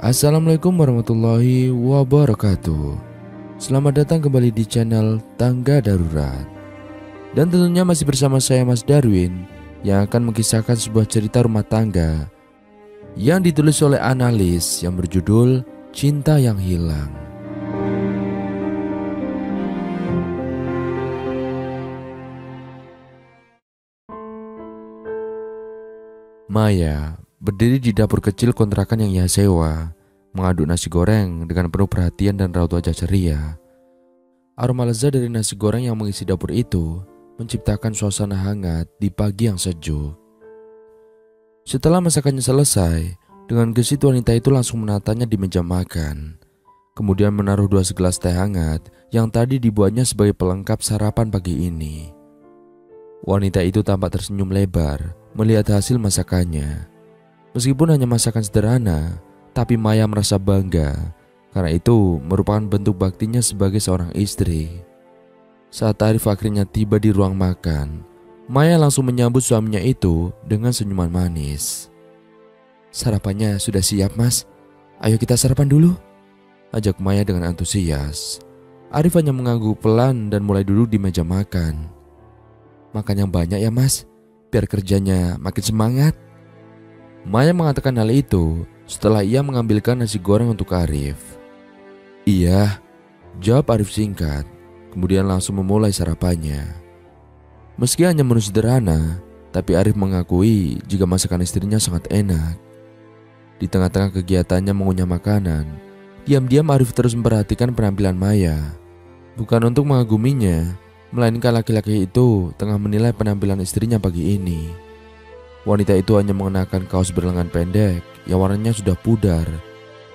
Assalamualaikum warahmatullahi wabarakatuh. Selamat datang kembali di channel Tangga Darurat. Dan tentunya masih bersama saya Mas Darwin, yang akan mengisahkan sebuah cerita rumah tangga yang ditulis oleh analis yang berjudul Cinta yang Hilang. Maya berdiri di dapur kecil kontrakan yang ia sewa, mengaduk nasi goreng dengan penuh perhatian dan raut wajah ceria. Aroma lezat dari nasi goreng yang mengisi dapur itu menciptakan suasana hangat di pagi yang sejuk. Setelah masakannya selesai, dengan gesit wanita itu langsung menatanya di meja makan. Kemudian menaruh 2 segelas teh hangat yang tadi dibuatnya sebagai pelengkap sarapan pagi ini. Wanita itu tampak tersenyum lebar melihat hasil masakannya. Meskipun hanya masakan sederhana, tapi Maya merasa bangga karena itu merupakan bentuk baktinya sebagai seorang istri. Saat Arif akhirnya tiba di ruang makan, Maya langsung menyambut suaminya itu dengan senyuman manis. "Sarapannya sudah siap, Mas. Ayo kita sarapan dulu," ajak Maya dengan antusias. Arif hanya mengangguk pelan dan mulai duduk di meja makan. "Makan yang banyak ya, Mas, biar kerjanya makin semangat." Maya mengatakan hal itu setelah ia mengambilkan nasi goreng untuk Arif. "Iya," jawab Arif singkat, kemudian langsung memulai sarapannya. Meski hanya menu sederhana, tapi Arif mengakui jika masakan istrinya sangat enak. Di tengah-tengah kegiatannya mengunyah makanan, diam-diam Arif terus memperhatikan penampilan Maya. Bukan untuk mengaguminya, melainkan laki-laki itu tengah menilai penampilan istrinya pagi ini. Wanita itu hanya mengenakan kaos berlengan pendek yang warnanya sudah pudar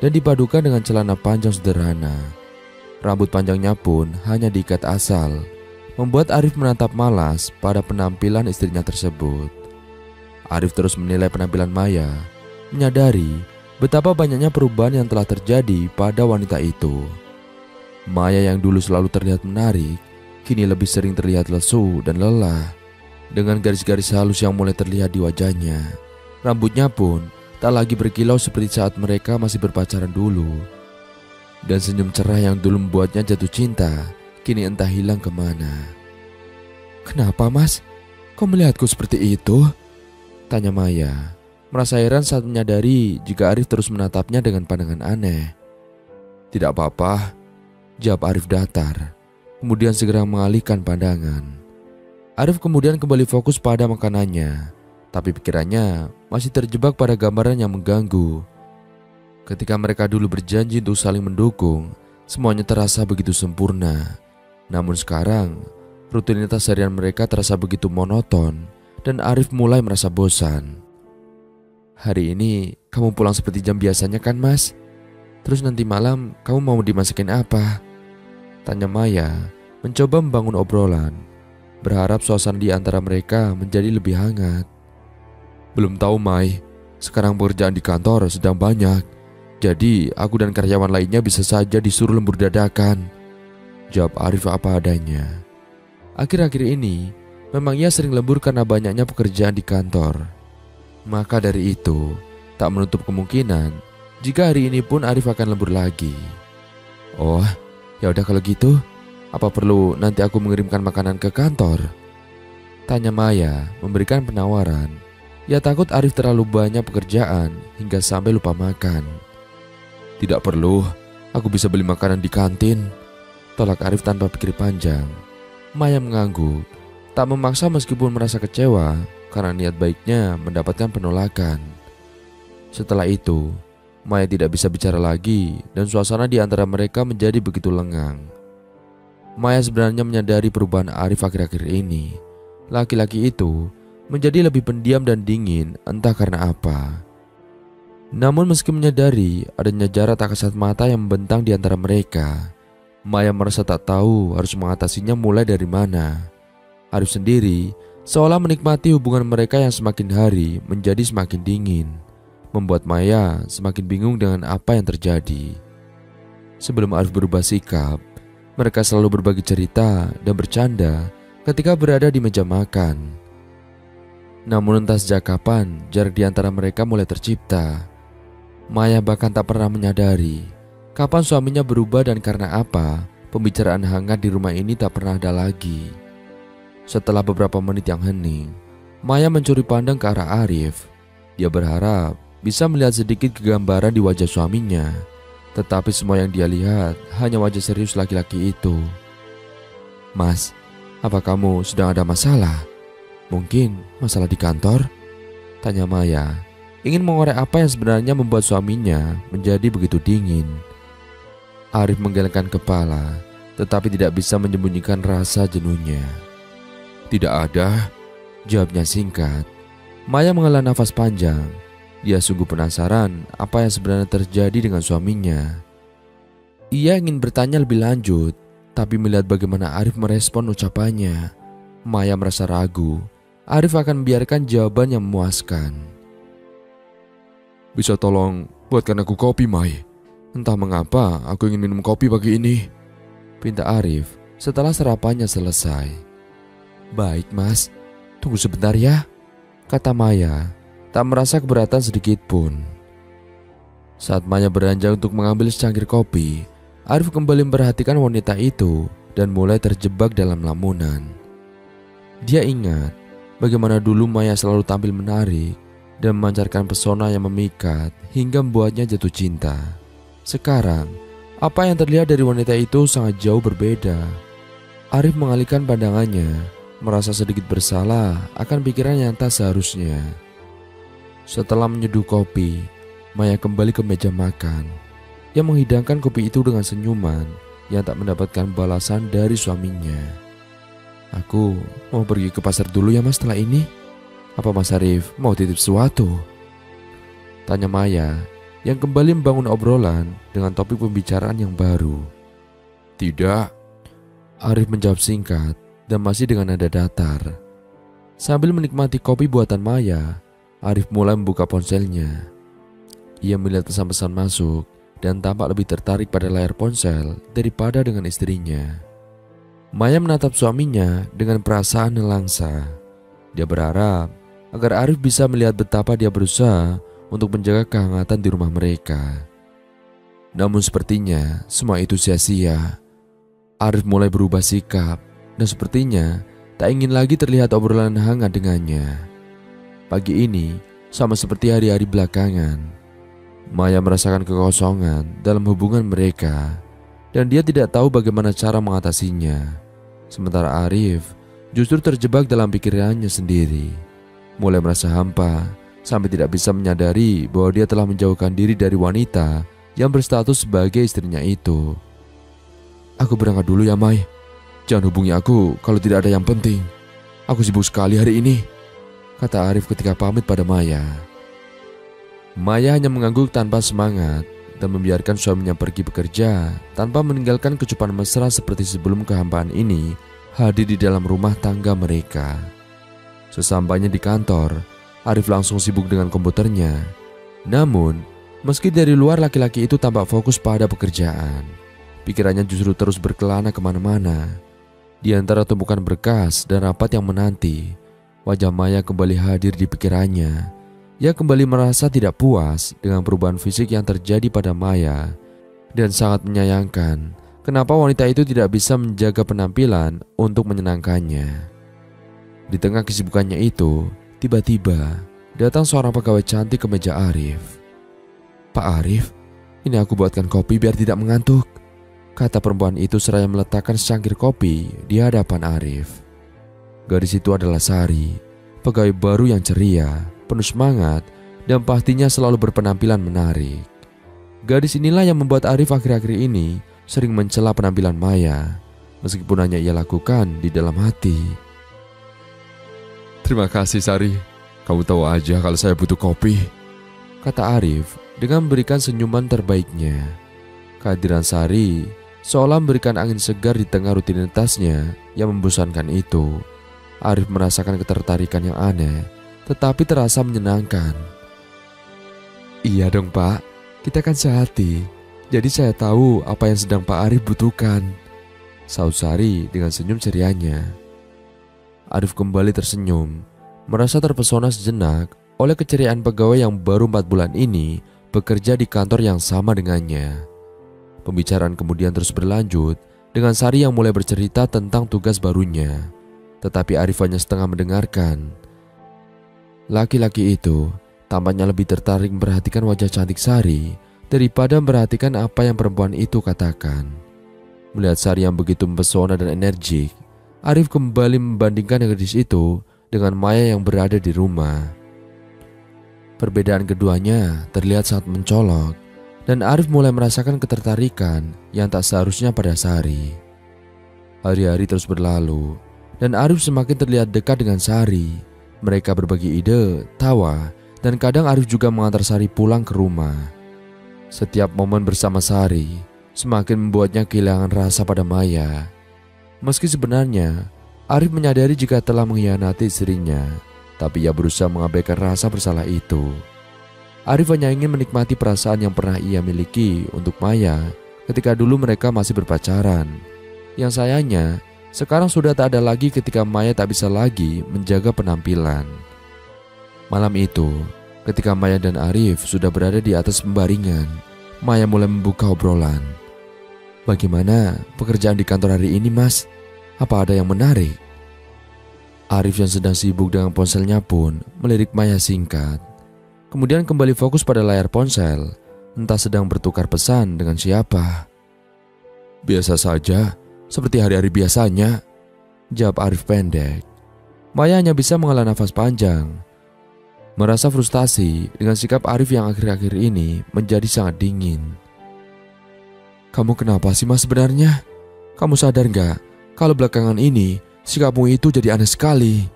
dan dipadukan dengan celana panjang sederhana. Rambut panjangnya pun hanya diikat asal, membuat Arif menatap malas pada penampilan istrinya tersebut. Arif terus menilai penampilan Maya, menyadari betapa banyaknya perubahan yang telah terjadi pada wanita itu. Maya yang dulu selalu terlihat menarik, kini lebih sering terlihat lesu dan lelah. Dengan garis-garis halus yang mulai terlihat di wajahnya, rambutnya pun tak lagi berkilau seperti saat mereka masih berpacaran dulu. Dan senyum cerah yang dulu membuatnya jatuh cinta, kini entah hilang kemana. "Kenapa, Mas? Kau melihatku seperti itu?" tanya Maya, merasa heran saat menyadari jika Arif terus menatapnya dengan pandangan aneh. "Tidak apa-apa," jawab Arif datar, kemudian segera mengalihkan pandangan. Arif kemudian kembali fokus pada makanannya, tapi pikirannya masih terjebak pada gambaran yang mengganggu. Ketika mereka dulu berjanji untuk saling mendukung, semuanya terasa begitu sempurna. Namun sekarang, rutinitas harian mereka terasa begitu monoton dan Arif mulai merasa bosan. "Hari ini kamu pulang seperti jam biasanya kan, Mas? Terus nanti malam kamu mau dimasakin apa?" tanya Maya, mencoba membangun obrolan, berharap suasana di antara mereka menjadi lebih hangat. "Belum tahu, Mai. Sekarang pekerjaan di kantor sedang banyak, jadi aku dan karyawan lainnya bisa saja disuruh lembur dadakan," jawab Arif apa adanya. Akhir-akhir ini memang ia sering lembur karena banyaknya pekerjaan di kantor. Maka dari itu, tak menutup kemungkinan jika hari ini pun Arif akan lembur lagi. "Oh, ya udah kalau gitu. Apa perlu nanti aku mengirimkan makanan ke kantor?" tanya Maya memberikan penawaran. Ia takut Arif terlalu banyak pekerjaan hingga sampai lupa makan. "Tidak perlu, aku bisa beli makanan di kantin," tolak Arif tanpa pikir panjang. Maya mengangguk, tak memaksa meskipun merasa kecewa karena niat baiknya mendapatkan penolakan. Setelah itu, Maya tidak bisa bicara lagi dan suasana di antara mereka menjadi begitu lengang. Maya sebenarnya menyadari perubahan Arif akhir-akhir ini. Laki-laki itu menjadi lebih pendiam dan dingin, entah karena apa. Namun meski menyadari adanya jarak tak kasat mata yang membentang di antara mereka, Maya merasa tak tahu harus mengatasinya mulai dari mana. Arif sendiri seolah menikmati hubungan mereka yang semakin hari menjadi semakin dingin, membuat Maya semakin bingung dengan apa yang terjadi. Sebelum Arif berubah sikap, mereka selalu berbagi cerita dan bercanda ketika berada di meja makan. Namun entah sejak kapan jarak di antara mereka mulai tercipta. Maya bahkan tak pernah menyadari kapan suaminya berubah dan karena apa pembicaraan hangat di rumah ini tak pernah ada lagi. Setelah beberapa menit yang hening, Maya mencuri pandang ke arah Arif. Dia berharap bisa melihat sedikit kegambaran di wajah suaminya, tetapi semua yang dia lihat hanya wajah serius laki-laki itu. "Mas, apa kamu sedang ada masalah? Mungkin masalah di kantor?" tanya Maya, ingin mengorek apa yang sebenarnya membuat suaminya menjadi begitu dingin. Arif menggelengkan kepala, tetapi tidak bisa menyembunyikan rasa jenuhnya. "Tidak ada," jawabnya singkat. Maya menghela nafas panjang. Dia sungguh penasaran apa yang sebenarnya terjadi dengan suaminya. Ia ingin bertanya lebih lanjut, tapi melihat bagaimana Arif merespon ucapannya, Maya merasa ragu. Arif akan membiarkan jawaban yang memuaskan. "Bisa tolong buatkan aku kopi, Mai? Entah mengapa aku ingin minum kopi pagi ini," pinta Arif setelah sarapannya selesai. "Baik mas, tunggu sebentar ya," kata Maya, tak merasa keberatan sedikit pun. Saat Maya beranjak untuk mengambil secangkir kopi, Arif kembali memperhatikan wanita itu dan mulai terjebak dalam lamunan. Dia ingat bagaimana dulu Maya selalu tampil menarik dan memancarkan pesona yang memikat hingga membuatnya jatuh cinta. Sekarang, apa yang terlihat dari wanita itu sangat jauh berbeda. Arif mengalihkan pandangannya, merasa sedikit bersalah akan pikiran yang tak seharusnya. Setelah menyeduh kopi, Maya kembali ke meja makan. Ia menghidangkan kopi itu dengan senyuman yang tak mendapatkan balasan dari suaminya. "Aku mau pergi ke pasar dulu ya mas setelah ini. Apa Mas Arif mau titip sesuatu?" tanya Maya yang kembali membangun obrolan dengan topik pembicaraan yang baru. "Tidak," Arif menjawab singkat dan masih dengan nada datar. Sambil menikmati kopi buatan Maya, Arif mulai membuka ponselnya. Ia melihat pesan-pesan masuk dan tampak lebih tertarik pada layar ponsel daripada dengan istrinya. Maya menatap suaminya dengan perasaan nelangsa. Dia berharap agar Arif bisa melihat betapa dia berusaha untuk menjaga kehangatan di rumah mereka. Namun sepertinya semua itu sia-sia. Arif mulai berubah sikap dan sepertinya tak ingin lagi terlihat obrolan hangat dengannya. Pagi ini sama seperti hari-hari belakangan. Maya merasakan kekosongan dalam hubungan mereka dan dia tidak tahu bagaimana cara mengatasinya. Sementara Arif justru terjebak dalam pikirannya sendiri, mulai merasa hampa sampai tidak bisa menyadari bahwa dia telah menjauhkan diri dari wanita yang berstatus sebagai istrinya itu. "Aku berangkat dulu ya Mai. Jangan hubungi aku kalau tidak ada yang penting. Aku sibuk sekali hari ini," kata Arif ketika pamit pada Maya. Maya hanya mengangguk tanpa semangat dan membiarkan suaminya pergi bekerja tanpa meninggalkan kecupan mesra seperti sebelum kehampaan ini hadir di dalam rumah tangga mereka. Sesampainya di kantor, Arif langsung sibuk dengan komputernya. Namun, meski dari luar laki-laki itu tampak fokus pada pekerjaan, pikirannya justru terus berkelana kemana-mana. Di antara tumpukan berkas dan rapat yang menanti, wajah Maya kembali hadir di pikirannya. Ia kembali merasa tidak puas dengan perubahan fisik yang terjadi pada Maya dan sangat menyayangkan kenapa wanita itu tidak bisa menjaga penampilan untuk menyenangkannya. Di tengah kesibukannya itu, tiba-tiba datang seorang pegawai cantik ke meja Arif. "Pak Arif, ini aku buatkan kopi biar tidak mengantuk," kata perempuan itu seraya meletakkan secangkir kopi di hadapan Arif. Gadis itu adalah Sari, pegawai baru yang ceria, penuh semangat, dan pastinya selalu berpenampilan menarik. Gadis inilah yang membuat Arif akhir-akhir ini sering mencela penampilan Maya, meskipun hanya ia lakukan di dalam hati. "Terima kasih Sari, kamu tahu aja kalau saya butuh kopi," kata Arif dengan memberikan senyuman terbaiknya. Kehadiran Sari seolah memberikan angin segar di tengah rutinitasnya yang membosankan itu. Arif merasakan ketertarikan yang aneh, tetapi terasa menyenangkan. "Iya dong Pak, kita kan sehati, jadi saya tahu apa yang sedang Pak Arif butuhkan," sahut Sari dengan senyum cerianya. Arif kembali tersenyum, merasa terpesona sejenak oleh keceriaan pegawai yang baru 4 bulan ini bekerja di kantor yang sama dengannya. Pembicaraan kemudian terus berlanjut dengan Sari yang mulai bercerita tentang tugas barunya. Tetapi Arif hanya setengah mendengarkan. Laki-laki itu tampaknya lebih tertarik memperhatikan wajah cantik Sari daripada memperhatikan apa yang perempuan itu katakan. Melihat Sari yang begitu mempesona dan energik, Arif kembali membandingkan gadis itu dengan Maya yang berada di rumah. Perbedaan keduanya terlihat sangat mencolok, dan Arif mulai merasakan ketertarikan yang tak seharusnya pada Sari. Hari-hari terus berlalu, dan Arif semakin terlihat dekat dengan Sari. Mereka berbagi ide, tawa, dan kadang Arif juga mengantar Sari pulang ke rumah. Setiap momen bersama Sari semakin membuatnya kehilangan rasa pada Maya. Meski sebenarnya Arif menyadari jika telah mengkhianati istrinya, tapi ia berusaha mengabaikan rasa bersalah itu. Arif hanya ingin menikmati perasaan yang pernah ia miliki untuk Maya ketika dulu mereka masih berpacaran. Yang sayangnya, sekarang sudah tak ada lagi ketika Maya tak bisa lagi menjaga penampilan. Malam itu, ketika Maya dan Arif sudah berada di atas pembaringan, Maya mulai membuka obrolan. "Bagaimana pekerjaan di kantor hari ini, Mas? Apa ada yang menarik?" Arif yang sedang sibuk dengan ponselnya pun melirik Maya singkat. Kemudian kembali fokus pada layar ponsel, entah sedang bertukar pesan dengan siapa. "Biasa saja, seperti hari-hari biasanya," jawab Arif pendek. Maya hanya bisa menghela nafas panjang. Merasa frustasi dengan sikap Arif yang akhir-akhir ini menjadi sangat dingin. "Kamu kenapa sih, Mas, sebenarnya? Kamu sadar gak kalau belakangan ini sikapmu itu jadi aneh sekali?"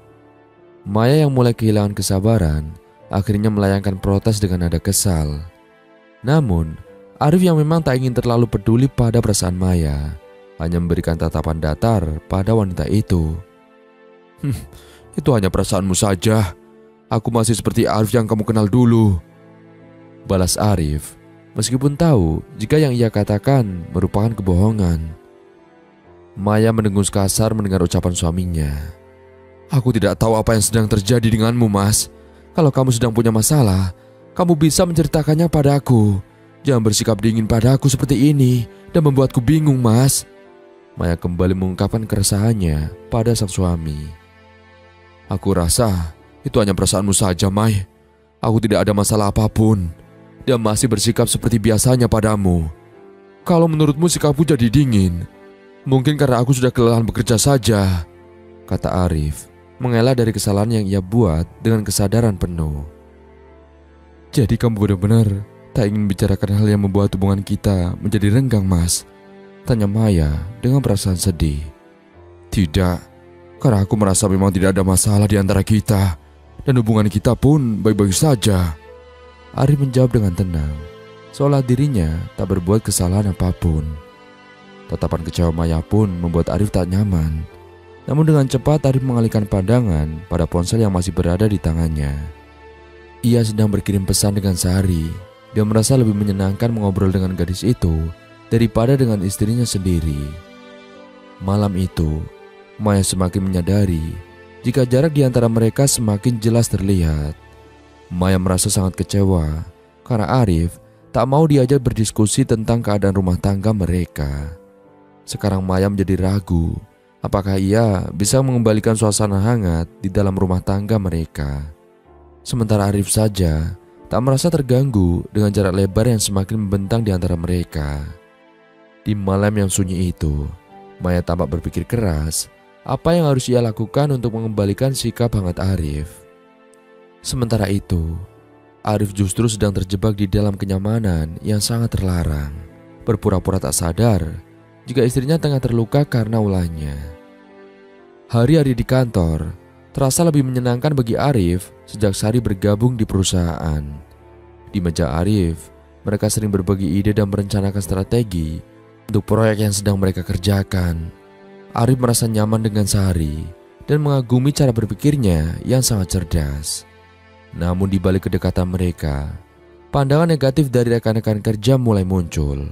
Maya yang mulai kehilangan kesabaran akhirnya melayangkan protes dengan nada kesal. Namun, Arif yang memang tak ingin terlalu peduli pada perasaan Maya hanya memberikan tatapan datar pada wanita itu. "Itu hanya perasaanmu saja. Aku masih seperti Arif yang kamu kenal dulu," balas Arif, meskipun tahu jika yang ia katakan merupakan kebohongan. Maya mendengus kasar mendengar ucapan suaminya. "Aku tidak tahu apa yang sedang terjadi denganmu, Mas. Kalau kamu sedang punya masalah, kamu bisa menceritakannya padaku. Jangan bersikap dingin padaku seperti ini dan membuatku bingung, Mas." Maya kembali mengungkapkan keresahannya pada sang suami. "Aku rasa itu hanya perasaanmu saja, Mai. Aku tidak ada masalah apapun dan masih bersikap seperti biasanya padamu. Kalau menurutmu sikapku jadi dingin, mungkin karena aku sudah kelelahan bekerja saja," kata Arif, mengelak dari kesalahan yang ia buat dengan kesadaran penuh. "Jadi kamu benar-benar tak ingin membicarakan hal yang membuat hubungan kita menjadi renggang, Mas?" tanya Maya dengan perasaan sedih. "Tidak, karena aku merasa memang tidak ada masalah di antara kita dan hubungan kita pun baik-baik saja," Arif menjawab dengan tenang, seolah dirinya tak berbuat kesalahan apapun. Tatapan kecewa Maya pun membuat Arif tak nyaman. Namun dengan cepat Arif mengalihkan pandangan pada ponsel yang masih berada di tangannya. Ia sedang berkirim pesan dengan Sari. Dia merasa lebih menyenangkan mengobrol dengan gadis itu daripada dengan istrinya sendiri. Malam itu, Maya semakin menyadari jika jarak di antara mereka semakin jelas terlihat. Maya merasa sangat kecewa karena Arif tak mau diajak berdiskusi tentang keadaan rumah tangga mereka. Sekarang Maya menjadi ragu apakah ia bisa mengembalikan suasana hangat di dalam rumah tangga mereka. Sementara Arif saja tak merasa terganggu dengan jarak lebar yang semakin membentang di antara mereka. Di malam yang sunyi itu, Maya tampak berpikir keras apa yang harus ia lakukan untuk mengembalikan sikap hangat Arif. Sementara itu, Arif justru sedang terjebak di dalam kenyamanan yang sangat terlarang, berpura-pura tak sadar jika istrinya tengah terluka karena ulahnya. Hari-hari di kantor terasa lebih menyenangkan bagi Arif sejak Sari bergabung di perusahaan. Di meja Arif, mereka sering berbagi ide dan merencanakan strategi untuk proyek yang sedang mereka kerjakan. Arif merasa nyaman dengan Sari dan mengagumi cara berpikirnya yang sangat cerdas. Namun di balik kedekatan mereka, pandangan negatif dari rekan-rekan kerja mulai muncul.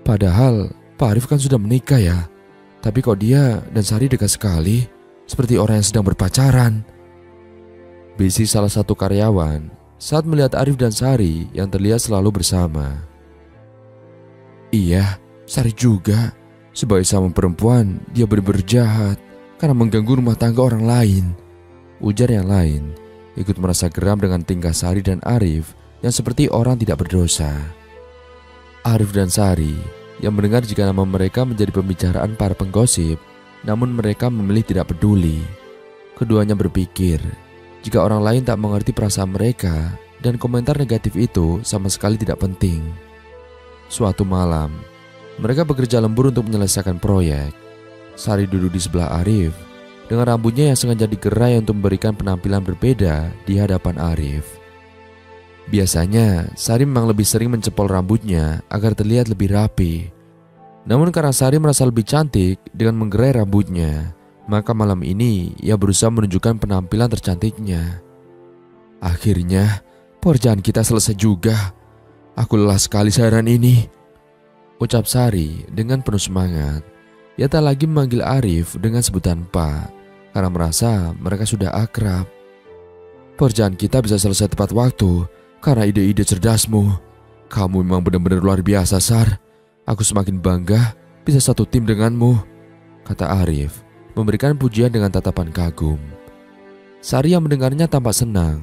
"Padahal Pak Arif kan sudah menikah ya, tapi kok dia dan Sari dekat sekali, seperti orang yang sedang berpacaran," bisik salah satu karyawan saat melihat Arif dan Sari yang terlihat selalu bersama. Iya, Sari juga. Sebagai sama perempuan, dia benar-benar jahat karena mengganggu rumah tangga orang lain, ujar yang lain, ikut merasa geram dengan tingkah Sari dan Arif yang seperti orang tidak berdosa. Arif dan Sari yang mendengar jika nama mereka menjadi pembicaraan para penggosip, namun mereka memilih tidak peduli. Keduanya berpikir, jika orang lain tak mengerti perasaan mereka dan komentar negatif itu sama sekali tidak penting. Suatu malam, mereka bekerja lembur untuk menyelesaikan proyek. Sari duduk di sebelah Arif dengan rambutnya yang sengaja digerai untuk memberikan penampilan berbeda di hadapan Arif. Biasanya, Sari memang lebih sering mencepol rambutnya agar terlihat lebih rapi. Namun karena Sari merasa lebih cantik dengan menggerai rambutnya, maka malam ini ia berusaha menunjukkan penampilan tercantiknya. Akhirnya, pekerjaan kita selesai juga. Aku lelah sekali seharian ini, ucap Sari dengan penuh semangat. Ia tak lagi memanggil Arif dengan sebutan Pak karena merasa mereka sudah akrab. Pekerjaan kita bisa selesai tepat waktu karena ide-ide cerdasmu. Kamu memang benar-benar luar biasa, Sar. Aku semakin bangga bisa satu tim denganmu, kata Arif, memberikan pujian dengan tatapan kagum. Sari yang mendengarnya tampak senang.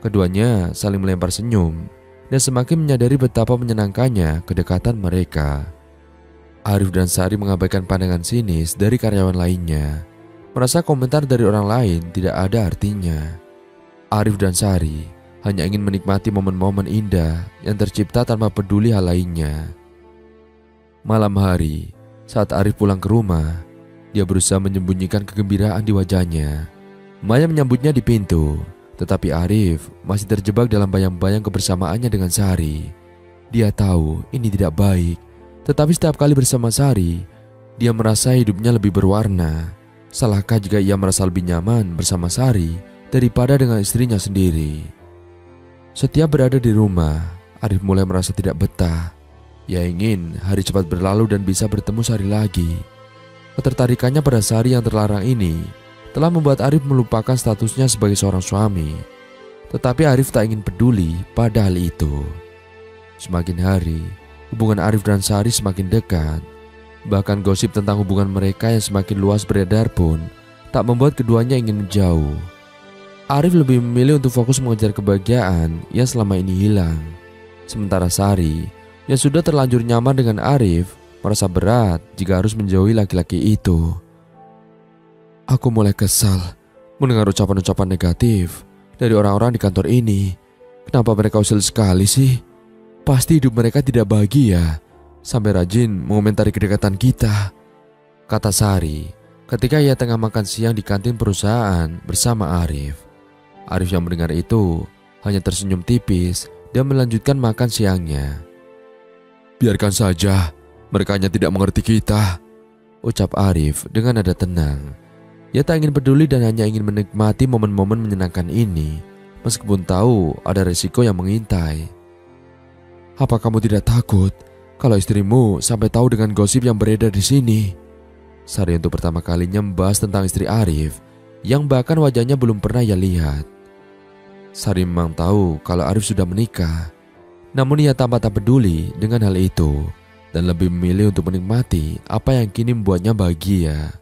Keduanya saling melempar senyum dan semakin menyadari betapa menyenangkannya kedekatan mereka. Arif dan Sari mengabaikan pandangan sinis dari karyawan lainnya, merasa komentar dari orang lain tidak ada artinya. Arif dan Sari hanya ingin menikmati momen-momen indah yang tercipta tanpa peduli hal lainnya. Malam hari, saat Arif pulang ke rumah, dia berusaha menyembunyikan kegembiraan di wajahnya. Maya menyambutnya di pintu, tetapi Arif masih terjebak dalam bayang-bayang kebersamaannya dengan Sari. Dia tahu ini tidak baik, tetapi setiap kali bersama Sari, dia merasa hidupnya lebih berwarna. Salahkah jika ia merasa lebih nyaman bersama Sari daripada dengan istrinya sendiri? Setiap berada di rumah, Arif mulai merasa tidak betah. Ia ingin hari cepat berlalu dan bisa bertemu Sari lagi. Ketertarikannya pada Sari yang terlarang ini telah membuat Arif melupakan statusnya sebagai seorang suami. Tetapi Arif tak ingin peduli pada hal itu. Semakin hari, hubungan Arif dan Sari semakin dekat. Bahkan gosip tentang hubungan mereka yang semakin luas beredar pun tak membuat keduanya ingin menjauh. Arif lebih memilih untuk fokus mengejar kebahagiaan yang selama ini hilang. Sementara Sari yang sudah terlanjur nyaman dengan Arif merasa berat jika harus menjauhi laki-laki itu. Aku mulai kesal mendengar ucapan-ucapan negatif dari orang-orang di kantor ini. Kenapa mereka usil sekali sih? Pasti hidup mereka tidak bahagia sampai rajin mengomentari kedekatan kita, kata Sari ketika ia tengah makan siang di kantin perusahaan bersama Arif. Arif yang mendengar itu hanya tersenyum tipis dan melanjutkan makan siangnya. Biarkan saja, mereka hanya tidak mengerti kita, ucap Arif dengan nada tenang. Ia tak ingin peduli dan hanya ingin menikmati momen-momen menyenangkan ini, meskipun tahu ada resiko yang mengintai. Apa kamu tidak takut kalau istrimu sampai tahu dengan gosip yang beredar di sini? Sari untuk pertama kalinya membahas tentang istri Arif, yang bahkan wajahnya belum pernah ia lihat. Sari memang tahu kalau Arif sudah menikah, namun ia tampak tak peduli dengan hal itu dan lebih memilih untuk menikmati apa yang kini membuatnya bahagia.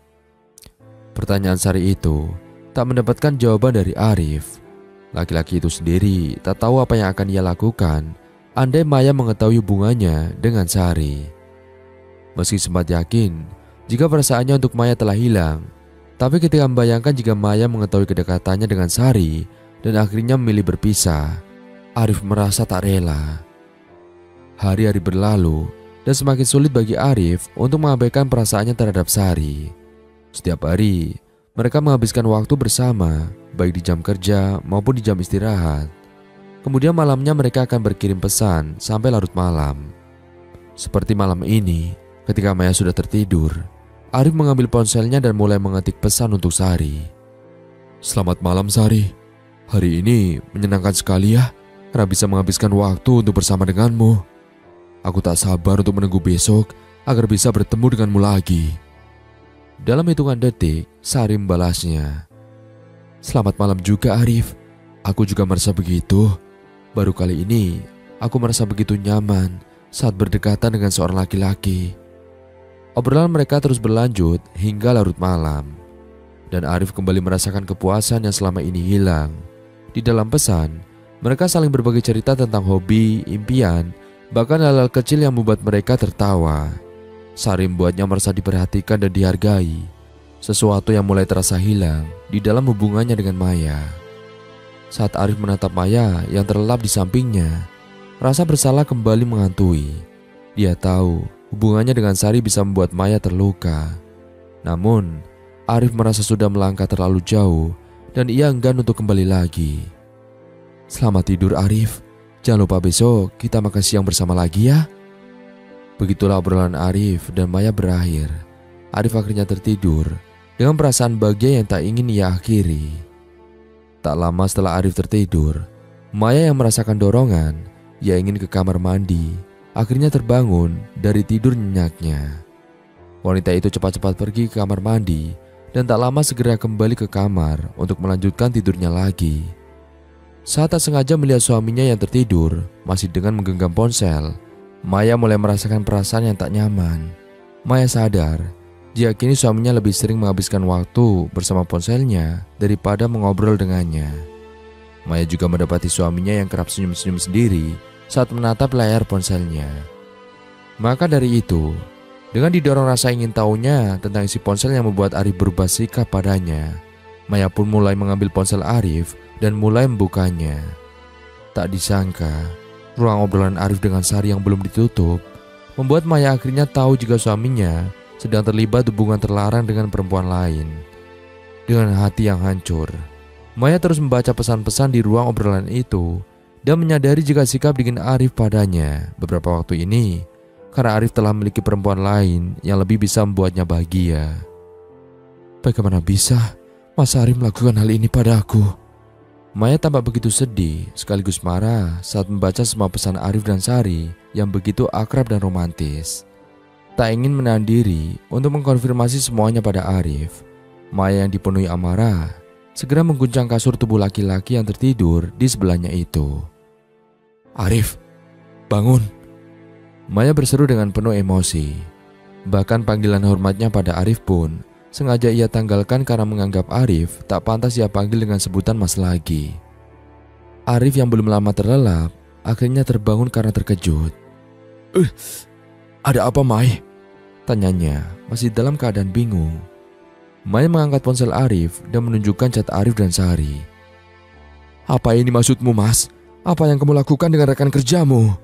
Pertanyaan Sari itu tak mendapatkan jawaban dari Arif. Laki-laki itu sendiri tak tahu apa yang akan ia lakukan andai Maya mengetahui hubungannya dengan Sari. Meski sempat yakin jika perasaannya untuk Maya telah hilang, tapi ketika membayangkan jika Maya mengetahui kedekatannya dengan Sari dan akhirnya memilih berpisah, Arif merasa tak rela. Hari-hari berlalu dan semakin sulit bagi Arif untuk mengabaikan perasaannya terhadap Sari. Setiap hari, mereka menghabiskan waktu bersama, baik di jam kerja maupun di jam istirahat. Kemudian malamnya mereka akan berkirim pesan sampai larut malam. Seperti malam ini, ketika Maya sudah tertidur, Arif mengambil ponselnya dan mulai mengetik pesan untuk Sari. Selamat malam Sari, hari ini menyenangkan sekali ya, karena bisa menghabiskan waktu untuk bersama denganmu. Aku tak sabar untuk menunggu besok agar bisa bertemu denganmu lagi. Dalam hitungan detik, Sari membalasnya. Selamat malam juga Arif, aku juga merasa begitu. Baru kali ini aku merasa begitu nyaman saat berdekatan dengan seorang laki-laki. Obrolan mereka terus berlanjut hingga larut malam, dan Arif kembali merasakan kepuasan yang selama ini hilang. Di dalam pesan, mereka saling berbagi cerita tentang hobi, impian, bahkan hal-hal kecil yang membuat mereka tertawa. Sari membuatnya merasa diperhatikan dan dihargai, sesuatu yang mulai terasa hilang di dalam hubungannya dengan Maya. Saat Arif menatap Maya yang terlelap di sampingnya, rasa bersalah kembali menghantui. Dia tahu hubungannya dengan Sari bisa membuat Maya terluka. Namun, Arif merasa sudah melangkah terlalu jauh dan ia enggan untuk kembali lagi. Selamat tidur Arif, jangan lupa besok kita makan siang bersama lagi ya. Begitulah obrolan Arif dan Maya berakhir. Arif akhirnya tertidur dengan perasaan bahagia yang tak ingin ia akhiri. Tak lama setelah Arif tertidur, Maya yang merasakan dorongan, ia ingin ke kamar mandi, akhirnya terbangun dari tidur nyenyaknya. Wanita itu cepat-cepat pergi ke kamar mandi dan tak lama segera kembali ke kamar untuk melanjutkan tidurnya lagi. Saat tak sengaja melihat suaminya yang tertidur masih dengan menggenggam ponsel, Maya mulai merasakan perasaan yang tak nyaman. Maya sadar jika kini suaminya lebih sering menghabiskan waktu bersama ponselnya daripada mengobrol dengannya. Maya juga mendapati suaminya yang kerap senyum-senyum sendiri saat menatap layar ponselnya. Maka dari itu, dengan didorong rasa ingin tahunya tentang isi ponsel yang membuat Arif berubah sikap padanya, Maya pun mulai mengambil ponsel Arif dan mulai membukanya. Tak disangka, ruang obrolan Arif dengan Sari yang belum ditutup membuat Maya akhirnya tahu jika suaminya sedang terlibat hubungan terlarang dengan perempuan lain. Dengan hati yang hancur, Maya terus membaca pesan-pesan di ruang obrolan itu dan menyadari jika sikap dingin Arif padanya beberapa waktu ini karena Arif telah memiliki perempuan lain yang lebih bisa membuatnya bahagia. Bagaimana bisa Mas Arif melakukan hal ini padaku? Maya tampak begitu sedih sekaligus marah saat membaca semua pesan Arif dan Sari yang begitu akrab dan romantis. Tak ingin menahan diri untuk mengkonfirmasi semuanya pada Arif, Maya yang dipenuhi amarah segera mengguncang kasur tubuh laki-laki yang tertidur di sebelahnya itu. Arif, bangun! Maya berseru dengan penuh emosi. Bahkan panggilan hormatnya pada Arif pun sengaja ia tanggalkan karena menganggap Arif tak pantas ia panggil dengan sebutan Mas lagi. Arif yang belum lama terlelap akhirnya terbangun karena terkejut. Ada apa Mai? Tanyanya masih dalam keadaan bingung. Maya mengangkat ponsel Arif dan menunjukkan chat Arif dan Sari. Apa ini maksudmu Mas? Apa yang kamu lakukan dengan rekan kerjamu?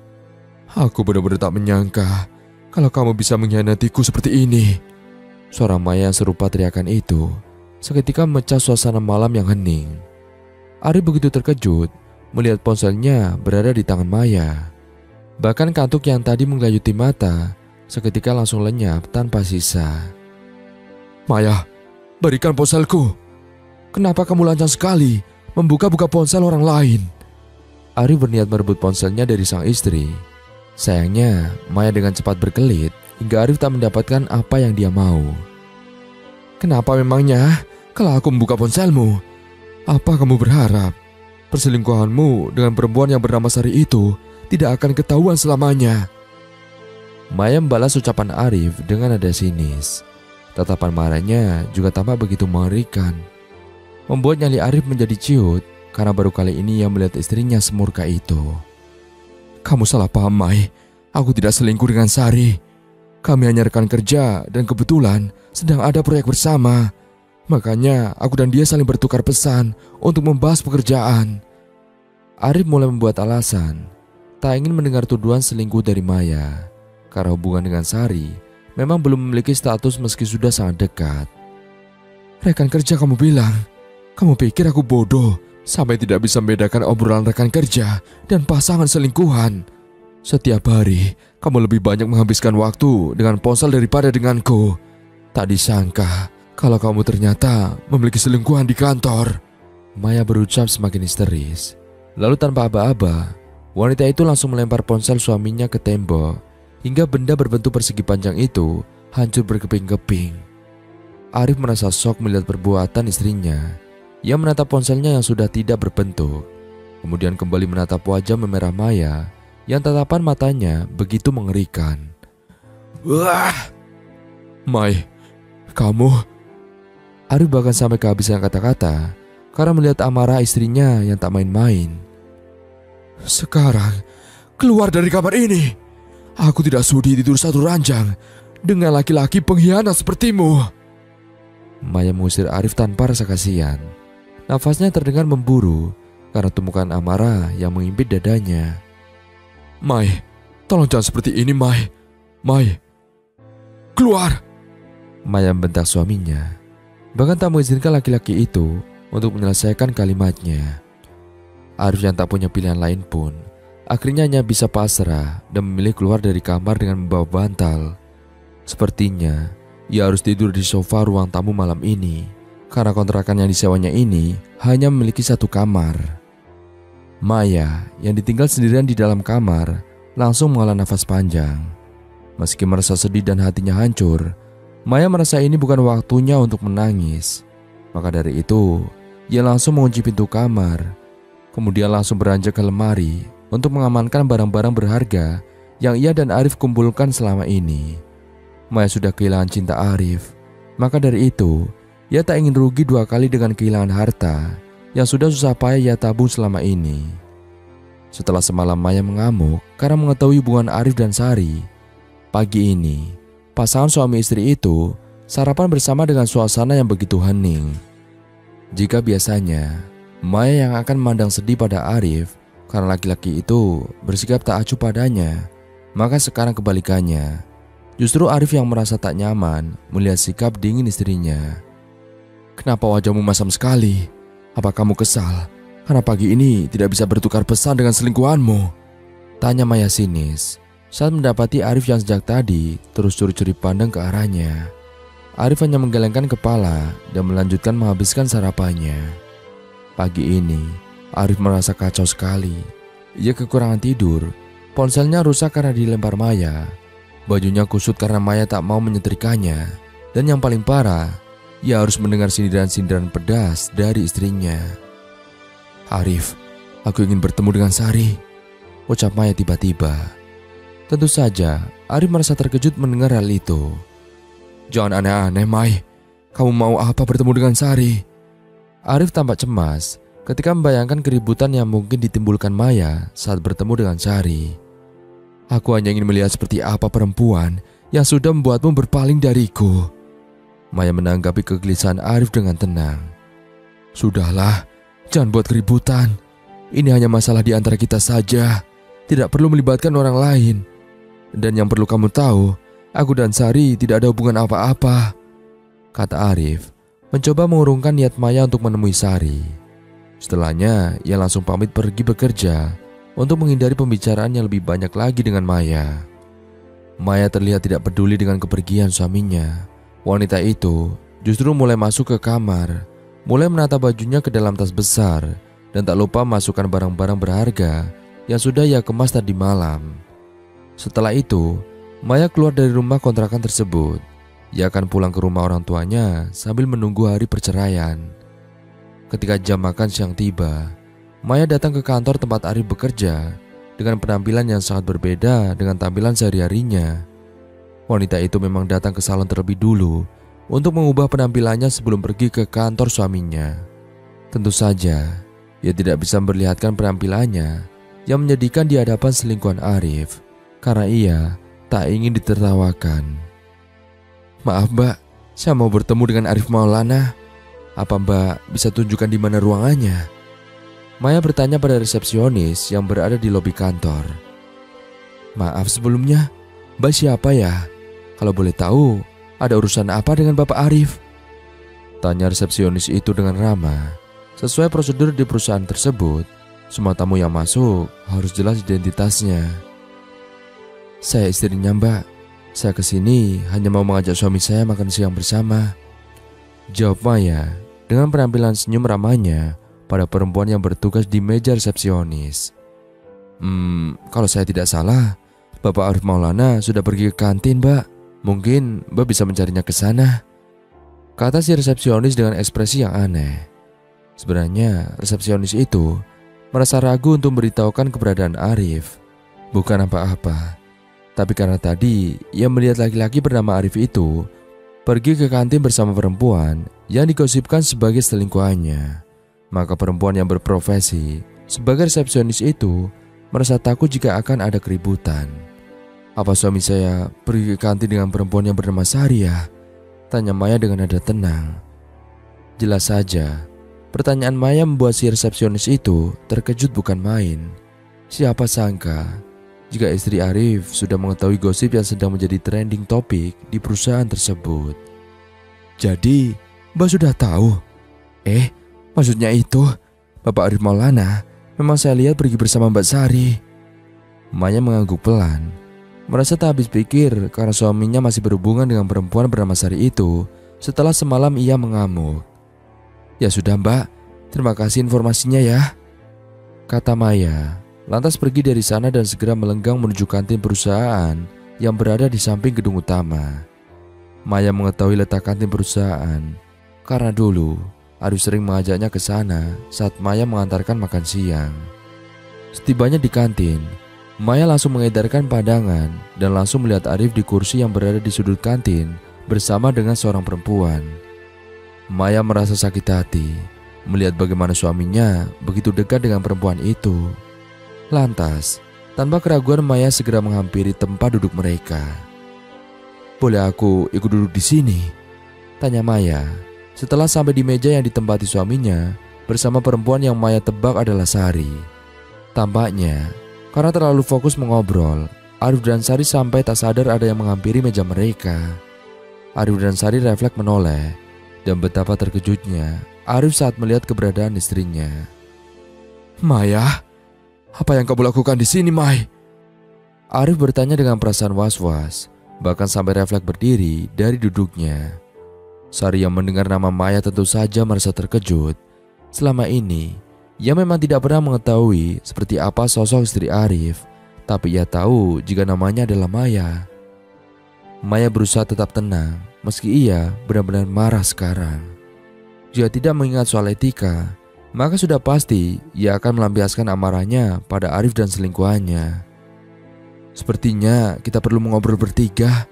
Aku benar-benar tak menyangka kalau kamu bisa mengkhianatiku seperti ini. Suara Maya yang serupa teriakan itu seketika memecah suasana malam yang hening. Arif begitu terkejut melihat ponselnya berada di tangan Maya. Bahkan kantuk yang tadi menggelayuti mata seketika langsung lenyap tanpa sisa. Maya, berikan ponselku. Kenapa kamu lancang sekali membuka-buka ponsel orang lain? Arif berniat merebut ponselnya dari sang istri. Sayangnya, Maya dengan cepat berkelit hingga Arif tak mendapatkan apa yang dia mau. Kenapa memangnya kalau aku membuka ponselmu? Apa kamu berharap perselingkuhanmu dengan perempuan yang bernama Sari itu tidak akan ketahuan selamanya? Maya membalas ucapan Arif dengan nada sinis. Tatapan marahnya juga tampak begitu mengerikan, membuat nyali Arif menjadi ciut karena baru kali ini ia melihat istrinya semurka itu. Kamu salah paham Mai, aku tidak selingkuh dengan Sari. Kami hanya rekan kerja dan kebetulan sedang ada proyek bersama. Makanya aku dan dia saling bertukar pesan untuk membahas pekerjaan. Arif mulai membuat alasan, tak ingin mendengar tuduhan selingkuh dari Maya. Karena hubungan dengan Sari memang belum memiliki status meski sudah sangat dekat. Rekan kerja kamu bilang, kamu pikir aku bodoh sampai tidak bisa membedakan obrolan rekan kerja dan pasangan selingkuhan. Setiap hari, kamu lebih banyak menghabiskan waktu dengan ponsel daripada denganku. Tak disangka kalau kamu ternyata memiliki selingkuhan di kantor. Maya berucap semakin histeris. Lalu tanpa aba-aba, wanita itu langsung melempar ponsel suaminya ke tembok hingga benda berbentuk persegi panjang itu hancur berkeping-keping. Arif merasa shock melihat perbuatan istrinya. Ia menatap ponselnya yang sudah tidak berbentuk. Kemudian kembali menatap wajah memerah Maya yang tatapan matanya begitu mengerikan. Wah! Mai, kamu... Arif bahkan sampai kehabisan kata-kata karena melihat amarah istrinya yang tak main-main. Sekarang, keluar dari kamar ini. Aku tidak sudi tidur satu ranjang dengan laki-laki pengkhianat sepertimu. Maya mengusir Arif tanpa rasa kasihan. Nafasnya terdengar memburu karena tumpukan amarah yang mengimpit dadanya. Mai, tolong jangan seperti ini, Mai. Mai, keluar! Maya membentak suaminya. Bahkan tak mengizinkan laki-laki itu untuk menyelesaikan kalimatnya. Arif yang tak punya pilihan lain pun akhirnya hanya bisa pasrah dan memilih keluar dari kamar dengan membawa bantal. Sepertinya ia harus tidur di sofa ruang tamu malam ini karena kontrakan yang disewanya ini hanya memiliki satu kamar. Maya yang ditinggal sendirian di dalam kamar langsung menghela nafas panjang. Meski merasa sedih dan hatinya hancur, Maya merasa ini bukan waktunya untuk menangis. Maka dari itu, ia langsung mengunci pintu kamar. Kemudian langsung beranjak ke lemari untuk mengamankan barang-barang berharga yang ia dan Arif kumpulkan selama ini. Maya sudah kehilangan cinta Arif. Maka dari itu, ia tak ingin rugi dua kali dengan kehilangan harta yang sudah susah payah ia tabung selama ini. Setelah semalam Maya mengamuk karena mengetahui hubungan Arif dan Sari, pagi ini pasangan suami istri itu sarapan bersama dengan suasana yang begitu hening. Jika biasanya Maya yang akan memandang sedih pada Arif karena laki-laki itu bersikap tak acuh padanya, maka sekarang kebalikannya. Justru Arif yang merasa tak nyaman melihat sikap dingin istrinya. Kenapa wajahmu masam sekali? Apa kamu kesal karena pagi ini tidak bisa bertukar pesan dengan selingkuhanmu? Tanya Maya sinis saat mendapati Arif yang sejak tadi terus curi-curi pandang ke arahnya. Arif hanya menggelengkan kepala dan melanjutkan menghabiskan sarapannya. Pagi ini, Arif merasa kacau sekali. Ia kekurangan tidur, ponselnya rusak karena dilempar Maya. Bajunya kusut karena Maya tak mau menyetrikanya. Dan yang paling parah, ia harus mendengar sindiran-sindiran pedas dari istrinya. Arif, aku ingin bertemu dengan Sari, ucap Maya tiba-tiba. Tentu saja, Arif merasa terkejut mendengar hal itu. Jangan aneh-aneh, Mai. Kamu mau apa bertemu dengan Sari? Arif tampak cemas ketika membayangkan keributan yang mungkin ditimbulkan Maya saat bertemu dengan Sari. Aku hanya ingin melihat seperti apa perempuan yang sudah membuatmu berpaling dariku. Maya menanggapi kegelisahan Arif dengan tenang. Sudahlah, jangan buat keributan. Ini hanya masalah di antara kita saja. Tidak perlu melibatkan orang lain. Dan yang perlu kamu tahu, aku dan Sari tidak ada hubungan apa-apa, kata Arif, mencoba mengurungkan niat Maya untuk menemui Sari. Setelahnya, ia langsung pamit pergi bekerja untuk menghindari pembicaraan yang lebih banyak lagi dengan Maya. Maya terlihat tidak peduli dengan kepergian suaminya. Wanita itu justru mulai masuk ke kamar, mulai menata bajunya ke dalam tas besar, dan tak lupa masukkan barang-barang berharga yang sudah ia kemas tadi malam. Setelah itu, Maya keluar dari rumah kontrakan tersebut. Ia akan pulang ke rumah orang tuanya sambil menunggu hari perceraian. Ketika jam makan siang tiba, Maya datang ke kantor tempat Arif bekerja dengan penampilan yang sangat berbeda dengan tampilan sehari-harinya. Wanita itu memang datang ke salon terlebih dulu untuk mengubah penampilannya sebelum pergi ke kantor suaminya. Tentu saja, ia tidak bisa memperlihatkan penampilannya yang menyedihkan di hadapan selingkuhan Arif, karena ia tak ingin ditertawakan. Maaf Mbak, saya mau bertemu dengan Arif Maulana. Apa Mbak bisa tunjukkan di mana ruangannya? Maya bertanya pada resepsionis yang berada di lobi kantor. Maaf sebelumnya, Mbak siapa ya? Kalau boleh tahu, ada urusan apa dengan Bapak Arif? Tanya resepsionis itu dengan ramah. Sesuai prosedur di perusahaan tersebut, semua tamu yang masuk harus jelas identitasnya. Saya istrinya Mbak. Saya kesini hanya mau mengajak suami saya makan siang bersama, jawab Maya dengan penampilan senyum ramahnya pada perempuan yang bertugas di meja resepsionis. Kalau saya tidak salah, Bapak Arif Maulana sudah pergi ke kantin Mbak. Mungkin Mbak bisa mencarinya ke sana, kata si resepsionis dengan ekspresi yang aneh. Sebenarnya resepsionis itu merasa ragu untuk memberitahukan keberadaan Arif. Bukan apa-apa, tapi karena tadi ia melihat laki-laki bernama Arif itu pergi ke kantin bersama perempuan yang digosipkan sebagai selingkuhannya. Maka perempuan yang berprofesi sebagai resepsionis itu merasa takut jika akan ada keributan. "Apa suami saya pergi ke kantin dengan perempuan yang bernama Sari ya?" tanya Maya dengan nada tenang. Jelas saja, pertanyaan Maya membuat si resepsionis itu terkejut bukan main. Siapa sangka jika istri Arif sudah mengetahui gosip yang sedang menjadi trending topik di perusahaan tersebut. "Jadi, Mbak sudah tahu?" Maksudnya itu, Bapak Arif Maulana memang saya lihat pergi bersama Mbak Sari." Maya mengangguk pelan, merasa tak habis pikir karena suaminya masih berhubungan dengan perempuan bernama Sari itu setelah semalam ia mengamuk. "Ya sudah Mbak, terima kasih informasinya ya," kata Maya. Lantas pergi dari sana dan segera melenggang menuju kantin perusahaan yang berada di samping gedung utama. Maya mengetahui letak kantin perusahaan karena dulu Arif sering mengajaknya ke sana saat Maya mengantarkan makan siang. Setibanya di kantin, Maya langsung mengedarkan pandangan dan langsung melihat Arif di kursi yang berada di sudut kantin bersama dengan seorang perempuan. Maya merasa sakit hati melihat bagaimana suaminya begitu dekat dengan perempuan itu. Lantas, tanpa keraguan Maya segera menghampiri tempat duduk mereka. "Boleh aku ikut duduk di sini?" tanya Maya setelah sampai di meja yang ditempati suaminya bersama perempuan yang Maya tebak adalah Sari. Tampaknya, karena terlalu fokus mengobrol, Arif dan Sari sampai tak sadar ada yang menghampiri meja mereka. Arif dan Sari refleks menoleh, dan betapa terkejutnya Arif saat melihat keberadaan istrinya. "Maya, apa yang kamu lakukan di sini, Mai?" Arif bertanya dengan perasaan was-was, bahkan sampai refleks berdiri dari duduknya. Sari yang mendengar nama Maya tentu saja merasa terkejut. Selama ini, ia memang tidak pernah mengetahui seperti apa sosok istri Arif, tapi ia tahu jika namanya adalah Maya. Maya berusaha tetap tenang, meski ia benar-benar marah sekarang. Jika tidak mengingat soal etika, maka sudah pasti ia akan melampiaskan amarahnya pada Arif dan selingkuhannya. "Sepertinya kita perlu mengobrol bertiga.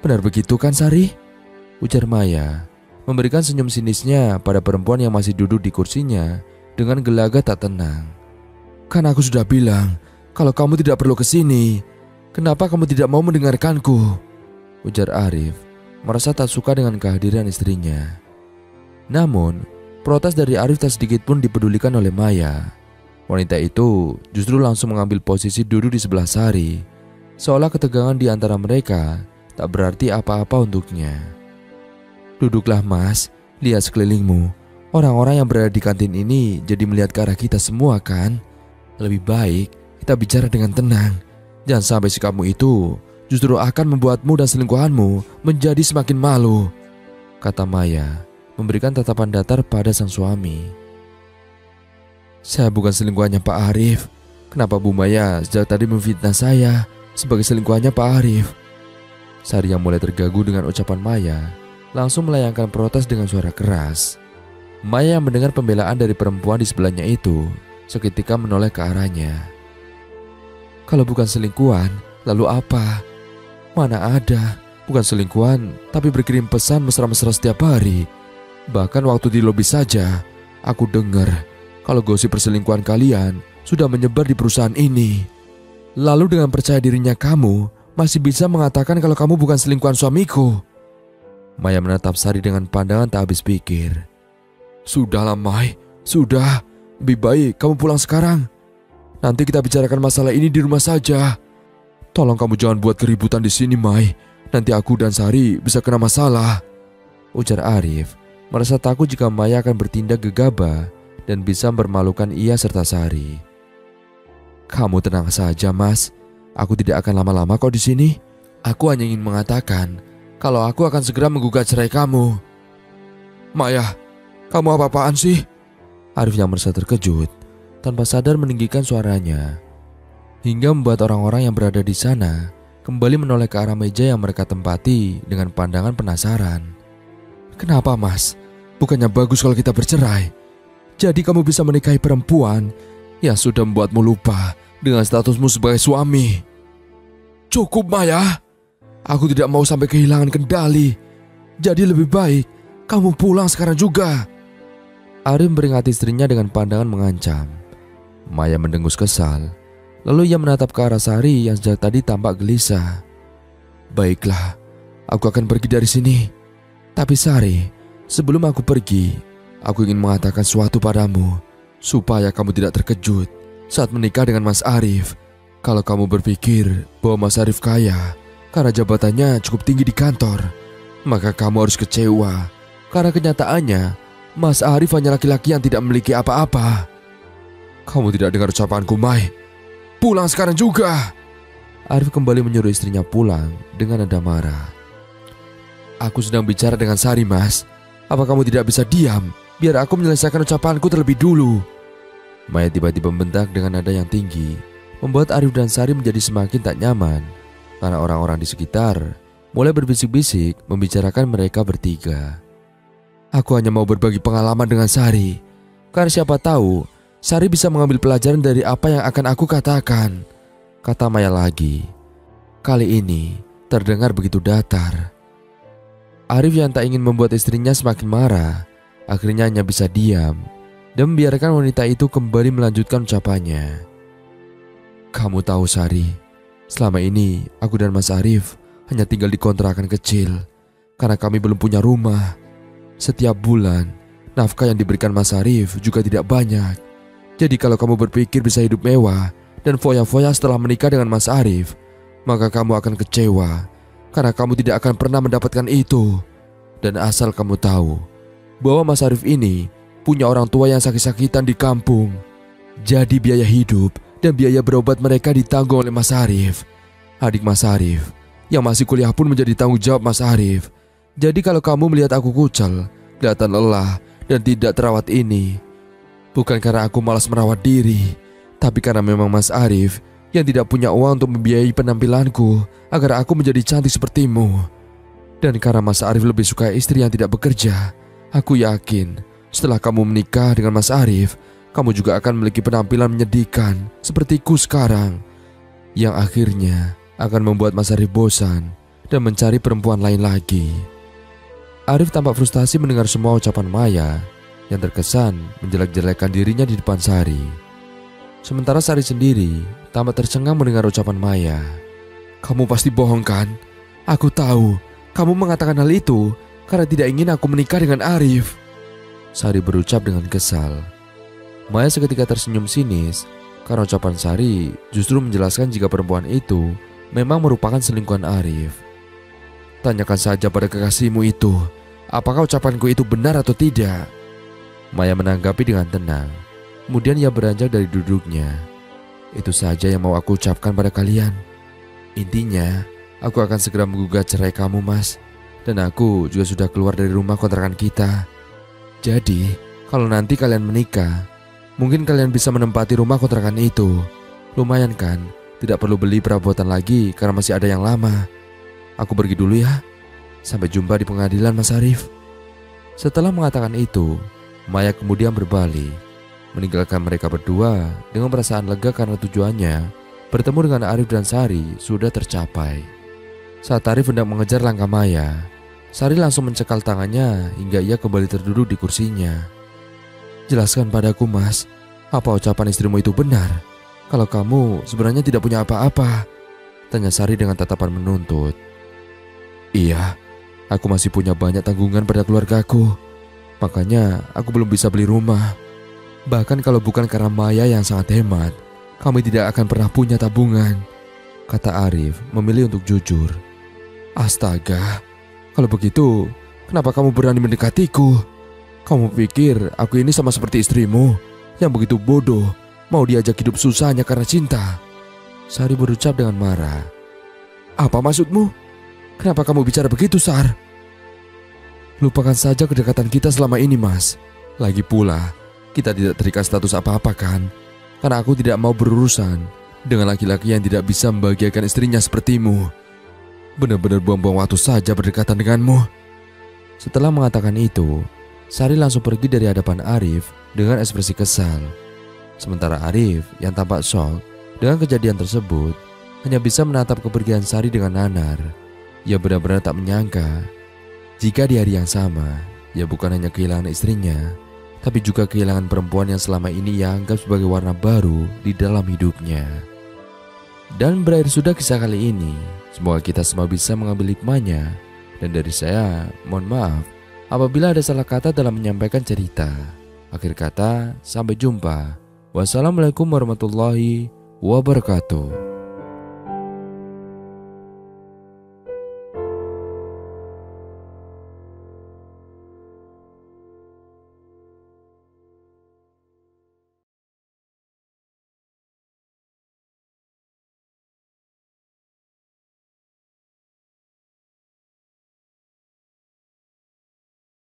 Benar begitu kan, Sari?" ujar Maya, memberikan senyum sinisnya pada perempuan yang masih duduk di kursinya dengan gelagat tak tenang. "Kan aku sudah bilang kalau kamu tidak perlu ke sini. Kenapa kamu tidak mau mendengarkanku?" ujar Arif, merasa tak suka dengan kehadiran istrinya. Namun, protes dari Arif tak sedikit pun dipedulikan oleh Maya. Wanita itu justru langsung mengambil posisi duduk di sebelah Sari, seolah ketegangan di antara mereka tak berarti apa-apa untuknya. "Duduklah Mas, lihat sekelilingmu. Orang-orang yang berada di kantin ini jadi melihat ke arah kita semua kan? Lebih baik kita bicara dengan tenang. Jangan sampai sikapmu itu justru akan membuatmu dan selingkuhanmu menjadi semakin malu," kata Maya, memberikan tatapan datar pada sang suami. "Saya bukan selingkuhannya Pak Arif. Kenapa Bu Maya sejak tadi memfitnah saya sebagai selingkuhannya Pak Arif?" Sari yang mulai terganggu dengan ucapan Maya langsung melayangkan protes dengan suara keras. Maya yang mendengar pembelaan dari perempuan di sebelahnya itu seketika menoleh ke arahnya. "Kalau bukan selingkuhan, lalu apa? Mana ada, bukan selingkuhan, tapi berkirim pesan mesra-mesra setiap hari. Bahkan waktu di lobi saja, aku dengar kalau gosip perselingkuhan kalian sudah menyebar di perusahaan ini. Lalu dengan percaya dirinya kamu masih bisa mengatakan kalau kamu bukan selingkuhan suamiku." Maya menatap Sari dengan pandangan tak habis pikir. "Sudahlah Mai, sudah. Lebih baik kamu pulang sekarang. Nanti kita bicarakan masalah ini di rumah saja. Tolong kamu jangan buat keributan di sini, Mai. Nanti aku dan Sari bisa kena masalah," ujar Arif, merasa takut jika Maya akan bertindak gegabah dan bisa mempermalukan ia serta Sari. "Kamu tenang saja, Mas. Aku tidak akan lama-lama kok di sini. Aku hanya ingin mengatakan kalau aku akan segera menggugat cerai kamu." "Maya, kamu apa-apaan sih?" Arif yang merasa terkejut tanpa sadar meninggikan suaranya, hingga membuat orang-orang yang berada di sana kembali menoleh ke arah meja yang mereka tempati dengan pandangan penasaran. "Kenapa Mas? Bukannya bagus kalau kita bercerai? Jadi kamu bisa menikahi perempuan yang sudah membuatmu lupa dengan statusmu sebagai suami. Cukup, Maya. Aku tidak mau sampai kehilangan kendali. Jadi lebih baik kamu pulang sekarang juga. Arif memperingati istrinya dengan pandangan mengancam. Maya mendengus kesal. Lalu ia menatap ke arah Sari yang sejak tadi tampak gelisah. Baiklah, aku akan pergi dari sini. Tapi Sari, sebelum aku pergi, aku ingin mengatakan sesuatu padamu, supaya kamu tidak terkejut saat menikah dengan Mas Arif. Kalau kamu berpikir bahwa Mas Arif kaya karena jabatannya cukup tinggi di kantor, maka kamu harus kecewa. Karena kenyataannya, Mas Arif hanya laki-laki yang tidak memiliki apa-apa. Kamu tidak dengar ucapanku, Mai. Pulang sekarang juga. Arif kembali menyuruh istrinya pulang dengan nada marah. Aku sedang bicara dengan Sari, Mas. Apa kamu tidak bisa diam? Biar aku menyelesaikan ucapanku terlebih dulu. Maya tiba-tiba membentak dengan nada yang tinggi, membuat Arif dan Sari menjadi semakin tak nyaman. Karena orang-orang di sekitar mulai berbisik-bisik membicarakan mereka bertiga. Aku hanya mau berbagi pengalaman dengan Sari, karena siapa tahu Sari bisa mengambil pelajaran dari apa yang akan aku katakan, kata Maya lagi. Kali ini terdengar begitu datar. Arif yang tak ingin membuat istrinya semakin marah, akhirnya hanya bisa diam dan membiarkan wanita itu kembali melanjutkan ucapannya. Kamu tahu, Sari, selama ini aku dan Mas Arif hanya tinggal di kontrakan kecil karena kami belum punya rumah. Setiap bulan, nafkah yang diberikan Mas Arif juga tidak banyak. Jadi kalau kamu berpikir bisa hidup mewah dan foya-foya setelah menikah dengan Mas Arif, maka kamu akan kecewa karena kamu tidak akan pernah mendapatkan itu. Dan asal kamu tahu bahwa Mas Arif ini punya orang tua yang sakit-sakitan di kampung. Jadi biaya hidup dan biaya berobat mereka ditanggung oleh Mas Arif. Adik Mas Arif yang masih kuliah pun menjadi tanggung jawab Mas Arif. Jadi kalau kamu melihat aku kucel, kelihatan lelah dan tidak terawat ini, bukan karena aku malas merawat diri, tapi karena memang Mas Arif yang tidak punya uang untuk membiayai penampilanku agar aku menjadi cantik sepertimu. Dan karena Mas Arif lebih suka istri yang tidak bekerja, aku yakin setelah kamu menikah dengan Mas Arif, kamu juga akan memiliki penampilan menyedihkan sepertiku sekarang, yang akhirnya akan membuat Mas Arif bosan dan mencari perempuan lain lagi. Arif tampak frustasi mendengar semua ucapan Maya yang terkesan menjelek-jelekan dirinya di depan Sari. Sementara Sari sendiri tampak tercengang mendengar ucapan Maya. Kamu pasti bohong kan? Aku tahu kamu mengatakan hal itu karena tidak ingin aku menikah dengan Arif, Sari berucap dengan kesal. Maya seketika tersenyum sinis karena ucapan Sari justru menjelaskan jika perempuan itu memang merupakan selingkuhan Arif. Tanyakan saja pada kekasihmu itu, apakah ucapanku itu benar atau tidak? Maya menanggapi dengan tenang. Kemudian ia beranjak dari duduknya. Itu saja yang mau aku ucapkan pada kalian. Intinya, aku akan segera menggugat cerai kamu, Mas. Dan aku juga sudah keluar dari rumah kontrakan kita. Jadi, kalau nanti kalian menikah, mungkin kalian bisa menempati rumah kontrakan itu. Lumayan kan, tidak perlu beli perabotan lagi karena masih ada yang lama. Aku pergi dulu ya. Sampai jumpa di pengadilan, Mas Arif. Setelah mengatakan itu, Maya kemudian berbalik, meninggalkan mereka berdua dengan perasaan lega karena tujuannya bertemu dengan Arif dan Sari sudah tercapai. Saat Arif hendak mengejar langkah Maya, Sari langsung mencekal tangannya hingga ia kembali terduduk di kursinya. Jelaskan padaku, Mas, apa ucapan istrimu itu benar? Kalau kamu sebenarnya tidak punya apa-apa, tanya Sari dengan tatapan menuntut. Iya, aku masih punya banyak tanggungan pada keluargaku. Makanya aku belum bisa beli rumah. Bahkan kalau bukan karena Maya yang sangat hemat, kami tidak akan pernah punya tabungan, kata Arif memilih untuk jujur. Astaga, kalau begitu kenapa kamu berani mendekatiku? Kamu pikir aku ini sama seperti istrimu yang begitu bodoh, mau diajak hidup susah hanya karena cinta? Sari berucap dengan marah. Apa maksudmu? Kenapa kamu bicara begitu, Sar? Lupakan saja kedekatan kita selama ini, Mas. Lagi pula, kita tidak terikat status apa-apa kan? Karena aku tidak mau berurusan dengan laki-laki yang tidak bisa membahagiakan istrinya sepertimu. Benar-benar buang-buang waktu saja berdekatan denganmu. Setelah mengatakan itu, Sari langsung pergi dari hadapan Arif dengan ekspresi kesal. Sementara Arif yang tampak shock dengan kejadian tersebut hanya bisa menatap kepergian Sari dengan nanar. Ia benar-benar tak menyangka jika di hari yang sama ia bukan hanya kehilangan istrinya, tapi juga kehilangan perempuan yang selama ini ia anggap sebagai warna baru di dalam hidupnya. Dan berakhir sudah kisah kali ini. Semoga kita semua bisa mengambil hikmahnya. Dan dari saya, mohon maaf apabila ada salah kata dalam menyampaikan cerita. Akhir kata, sampai jumpa. Wassalamualaikum warahmatullahi wabarakatuh.